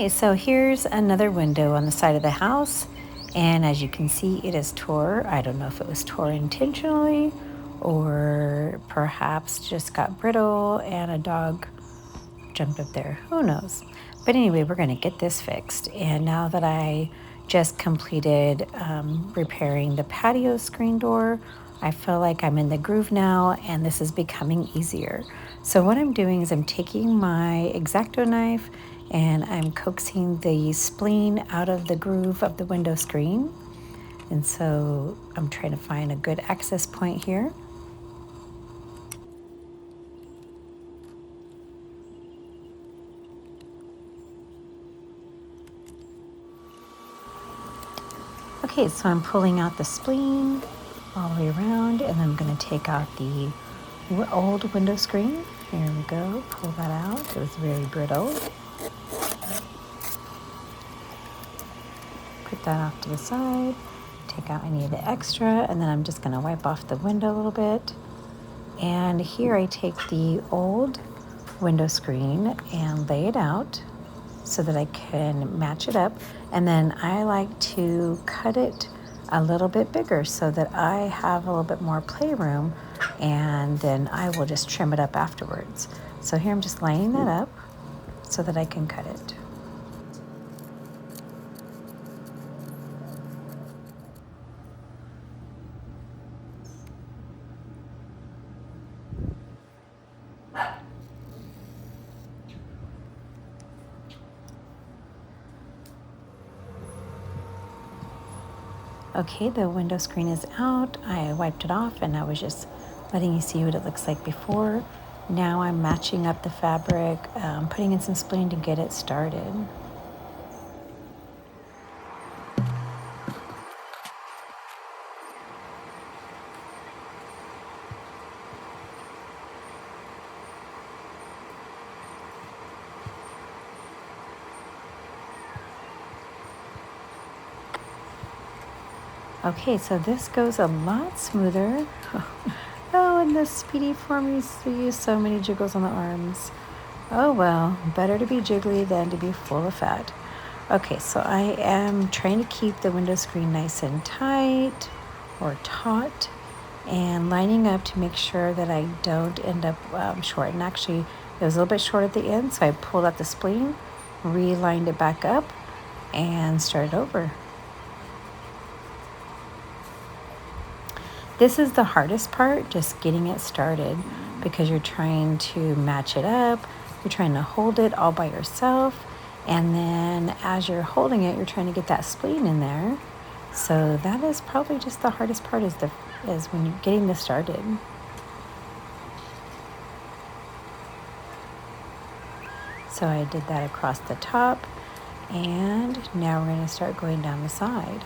Okay, so here's another window on the side of the house, and as you can see, it is tore. I don't know if it was tore intentionally or perhaps just got brittle and a dog jumped up there. Who knows? But anyway, we're going to get this fixed. And now that I just completed repairing the patio screen door, I feel like I'm in the groove now and this is becoming easier. So what I'm doing is I'm taking my X-Acto knife and I'm coaxing the spline out of the groove of the window screen. And so I'm trying to find a good access point here. Okay, so I'm pulling out the spleen all the way around, and I'm going to take out the old window screen. Here we go, pull that out. It was very brittle. Put that off to the side, take out any of the extra, and then I'm just going to wipe off the window a little bit. And here I take the old window screen and lay it out so that I can match it up. And then I like to cut it a little bit bigger so that I have a little bit more playroom, and then I will just trim it up afterwards. So here I'm just lining that up so that I can cut it. Okay, the window screen is out. I wiped it off and I was just letting you see what it looks like before. Now I'm matching up the fabric, putting in some spleen to get it started. Okay, so this goes a lot smoother. Oh, and the speedy form used to use so many jiggles on the arms. Oh well, better to be jiggly than to be full of fat. Okay, so I am trying to keep the window screen nice and tight or taut and lining up to make sure that I don't end up short. And actually, it was a little bit short at the end, so I pulled out the spleen, relined it back up, and started over. This is the hardest part, just getting it started, because you're trying to match it up, you're trying to hold it all by yourself, and then as you're holding it, you're trying to get that spleen in there. So that is probably just the hardest part, is when you're getting this started. So I did that across the top, and now we're going to start going down the side.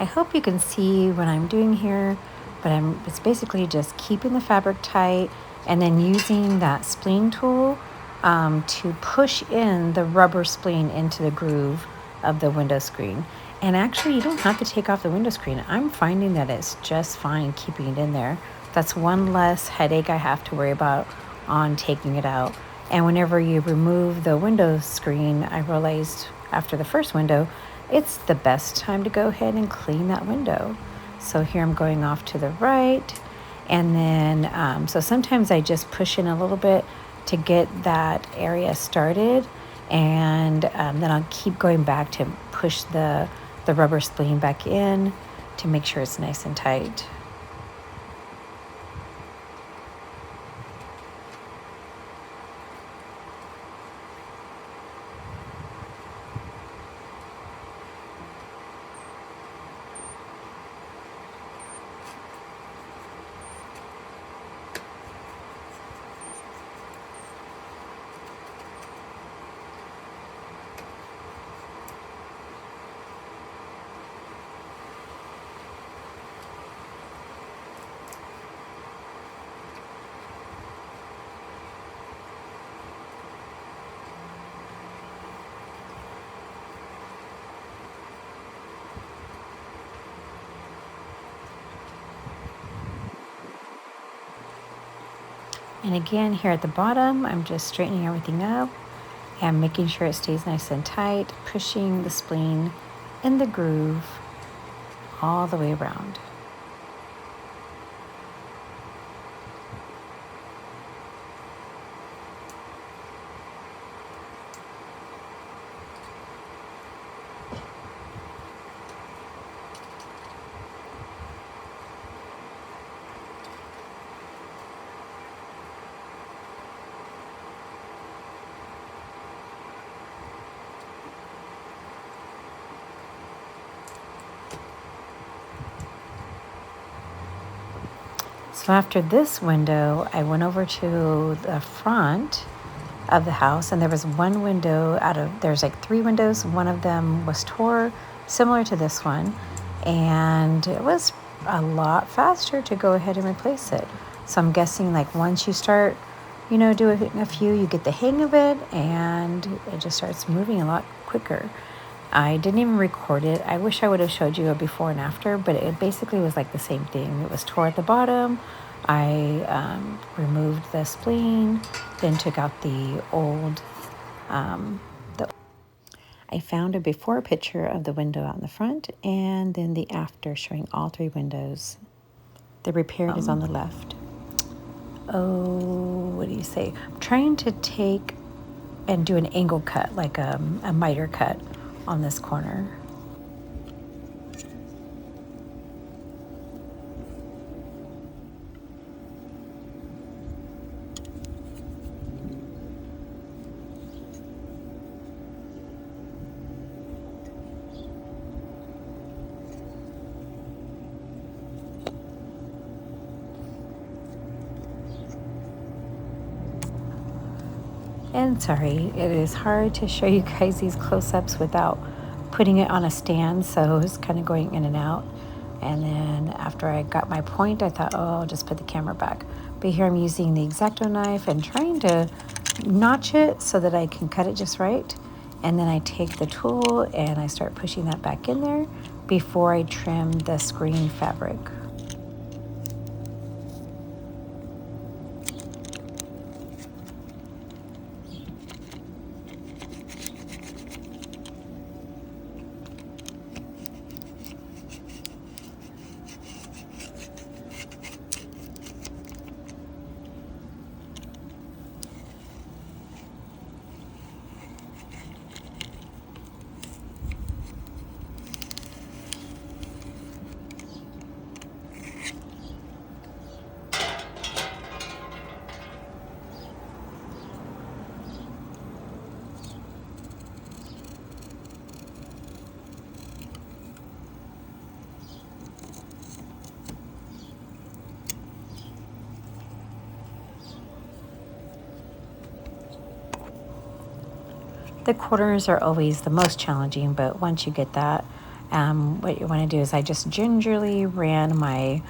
hope you can see what I'm doing here, but it's basically just keeping the fabric tight and then using that spline tool to push in the rubber spline into the groove of the window screen. And actually, you don't have to take off the window screen. I'm finding that it's just fine keeping it in there. That's one less headache I have to worry about on taking it out. And whenever you remove the window screen, I realized after the first window, it's the best time to go ahead and clean that window. So here I'm going off to the right. And then, so sometimes I just push in a little bit to get that area started. And then I'll keep going back to push the rubber spline back in to make sure it's nice and tight. And again, here at the bottom, I'm just straightening everything up and making sure it stays nice and tight, pushing the spline in the groove all the way around. So after this window, I went over to the front of the house, and there was one window there's like 3 windows. One of them was tore, similar to this one, and it was a lot faster to go ahead and replace it. So I'm guessing like once you start, doing a few, you get the hang of it, and it just starts moving a lot quicker. I didn't even record it. I wish I would have showed you a before and after, but it basically was like the same thing. It was tore at the bottom. I removed the spline, then took out the old, I found a before picture of the window out in the front, and then the after showing all 3 windows. The repair is on the left. Oh, what do you say? I'm trying to take and do an angle cut, like a miter cut on this corner. And sorry, it is hard to show you guys these close-ups without putting it on a stand, so it's kind of going in and out. And then after I got my point, I thought, oh, I'll just put the camera back. But here I'm using the X-Acto knife and trying to notch it so that I can cut it just right. And then I take the tool and I start pushing that back in there before I trim the screen fabric. The corners are always the most challenging, but once you get that, What you want to do is I just gingerly ran my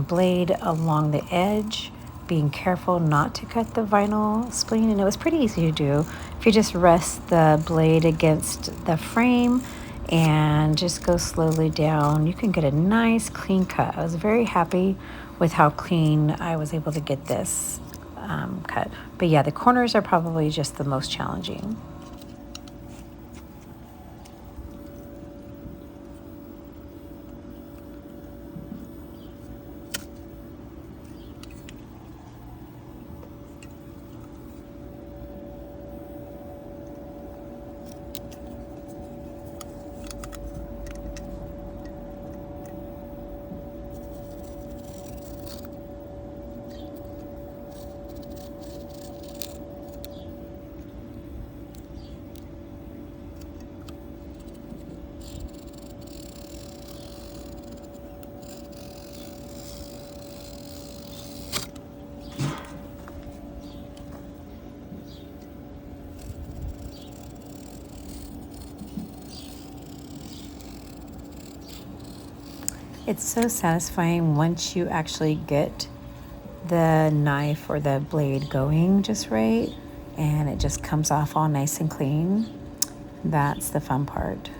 blade along the edge, being careful not to cut the vinyl spleen, and it was pretty easy to do. If you just rest the blade against the frame and just go slowly down, you can get a nice clean cut. I was very happy with how clean I was able to get this cut. But yeah, the corners are probably just the most challenging. It's so satisfying once you actually get the knife or the blade going just right and it just comes off all nice and clean. That's the fun part.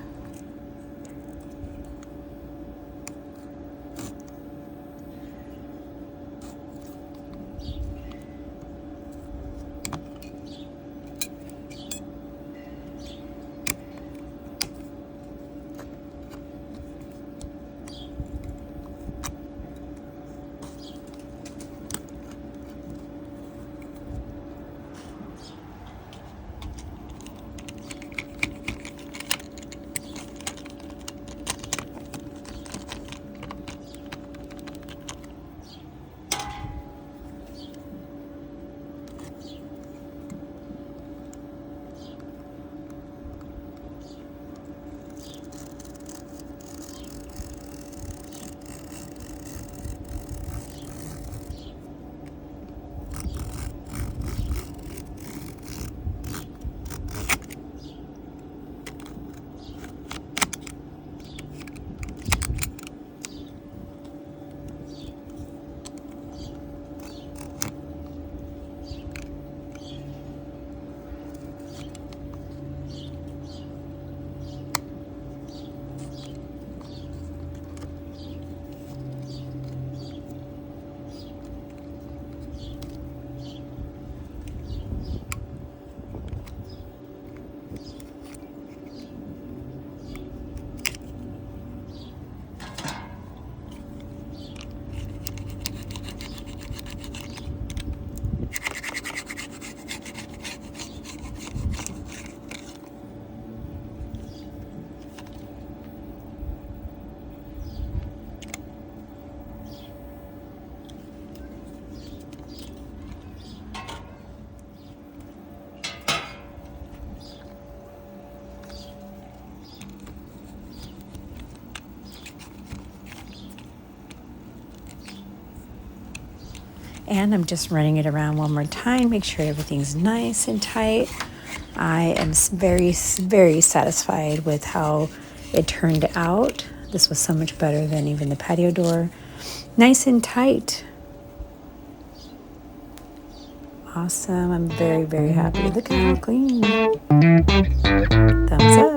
And I'm just running it around one more time, make sure everything's nice and tight. I am very, very satisfied with how it turned out. This was so much better than even the patio door. Nice and tight. Awesome. I'm very, very happy. Look at how clean. Thumbs up.